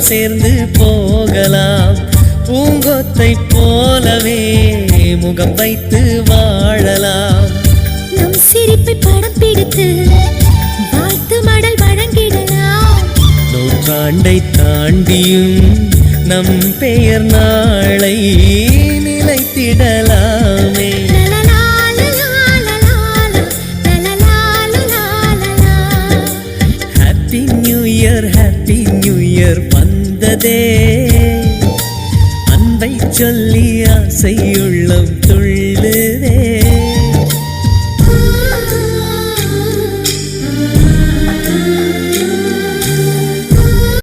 சேர்ந்து போகலாம். பூங்கொத்தை போலவே முகம் வைத்து வாழலாம். நம் சிரிப்பை படம் பிடித்து வாழ்த்து மடல் வழங்கிடலாம். நூற்றாண்டை தாண்டியும் நம் பெயர் நாளை நிலைத்திடலாமே. Happy new year, happy new year வந்ததே. அன்பை சொல்லி ஆசை உள்ளம்